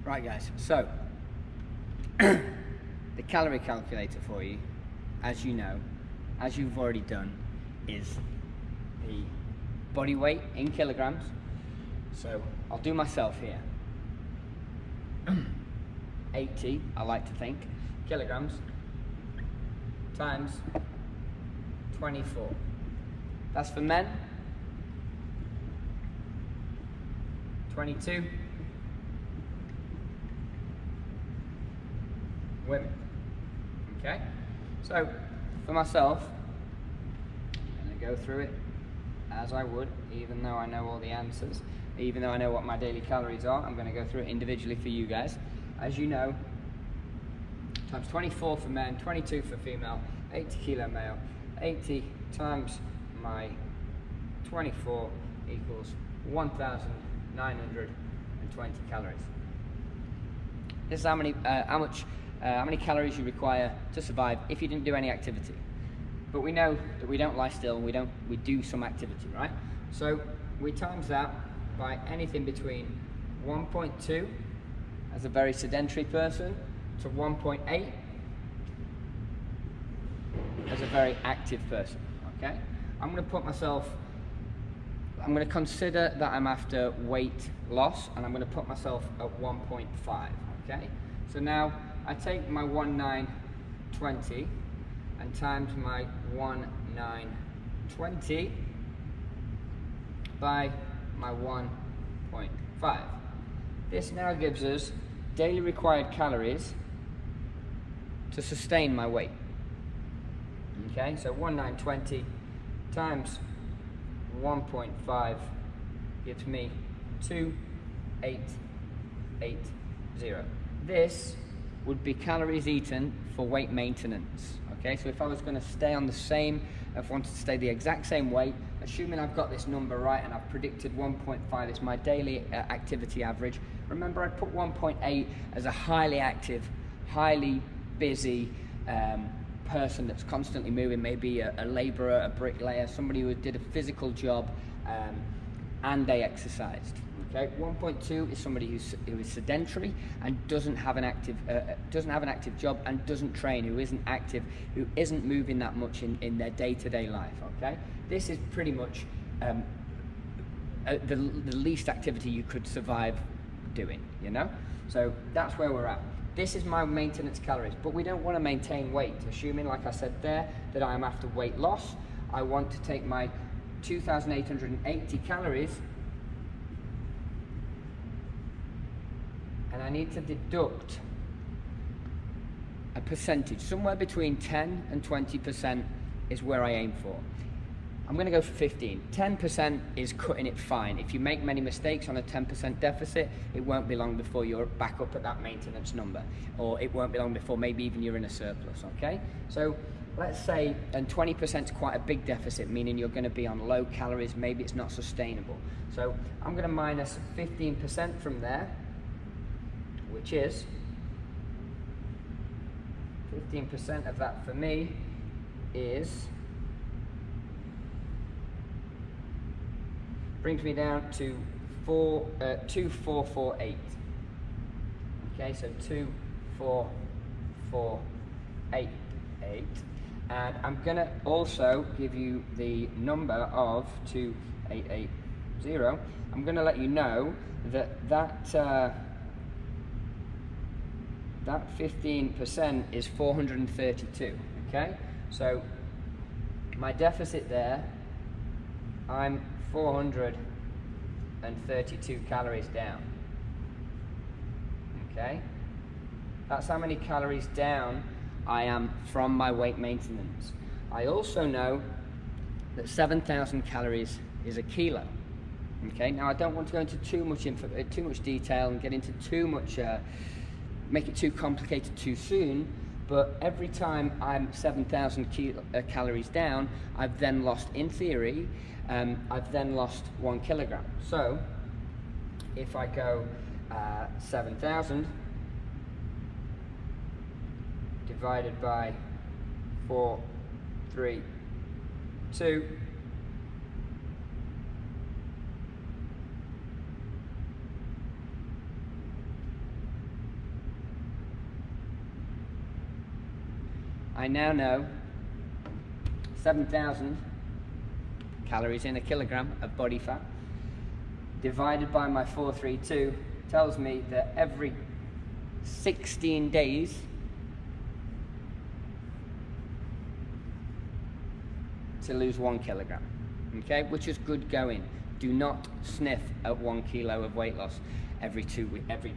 Right guys, so the calorie calculator for you, as you know, as you've already done, is the body weight in kilograms. So I'll do myself here. 80, I like to think, kilograms times 24. That's for men. 22. Women. Okay? So, for myself, I'm going to go through it as I would, even though I know all the answers, even though I know what my daily calories are. I'm going to go through it individually for you guys. As you know, times 24 for men, 22 for female, 80 kilo male, 80 times my 24 equals 1,920 calories. This is how many calories you require to survive if you didn't do any activity. But we know that we don't lie still, we do some activity, right? So we times that by anything between 1.2 as a very sedentary person to 1.8 as a very active person, okay? I'm going to consider that I'm after weight loss, and I'm going to put myself at 1.5, okay? So now I take my 1,920 and times my 1,920 by my 1.5. This now gives us daily required calories to sustain my weight. Okay, so 1,920 times 1.5 gives me 2,880. This would be calories eaten for weight maintenance. Okay, so if I was going to stay on the same, if I wanted to stay the exact same weight, assuming I've got this number right and I've predicted 1.5, it's my daily activity average. Remember, I put 1.8 as a highly active, highly busy person that's constantly moving, maybe a labourer, a bricklayer, somebody who did a physical job and they exercised. Okay, 1.2 is somebody who is sedentary and doesn't have an active job and doesn't train, who isn't active, who isn't moving that much in their day-to-day life. Okay, this is pretty much the least activity you could survive doing, you know? So that's where we're at. This is my maintenance calories, but we don't want to maintain weight. Assuming, like I said there, that I am after weight loss, I want to take my 2,880 calories and I need to deduct a percentage. Somewhere between 10 and 20% is where I aim for. I'm going to go for 15. 10% is cutting it fine. If you make many mistakes on a 10% deficit, it won't be long before you're back up at that maintenance number, or it won't be long before maybe even you're in a surplus, okay? So let's say, and 20% is quite a big deficit, meaning you're going to be on low calories, maybe it's not sustainable. So I'm going to minus 15% from there, which is 15% of that for me is, brings me down to 2,448. Okay, so 2,448, and I'm gonna also give you the number of 2,880. I'm gonna let you know that 15% is 432. Okay, so my deficit there, I'm 432 calories down. Okay, that's how many calories down I am from my weight maintenance. I also know that 7,000 calories is a kilo. Okay, now I don't want to go into too much detail and get into too much, make it too complicated too soon. But every time I'm 7,000 calories down, I've then lost, in theory, I've then lost 1 kilogram. So if I go 7,000 divided by 4, 3, 2, I now know 7,000 calories in a kilogram of body fat divided by my 432 tells me that every 16 days to lose 1 kilogram, okay, which is good going. Do not sniff at 1 kilo of weight loss every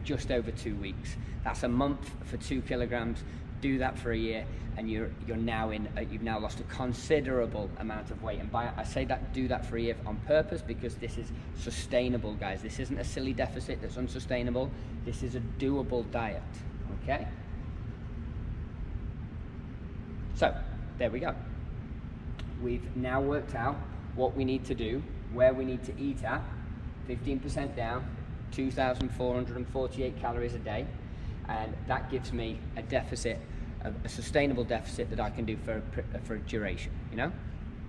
just over 2 weeks. That's a month for 2 kilograms. Do that for a year, and you've now lost a considerable amount of weight. And I say that, do that for a year on purpose, because this is sustainable, guys. This isn't a silly deficit that's unsustainable. This is a doable diet, okay? So there we go. We've now worked out what we need to do, where we need to eat at, 15% down, 2,448 calories a day, and that gives me a deficit, a sustainable deficit that I can do for a duration, you know?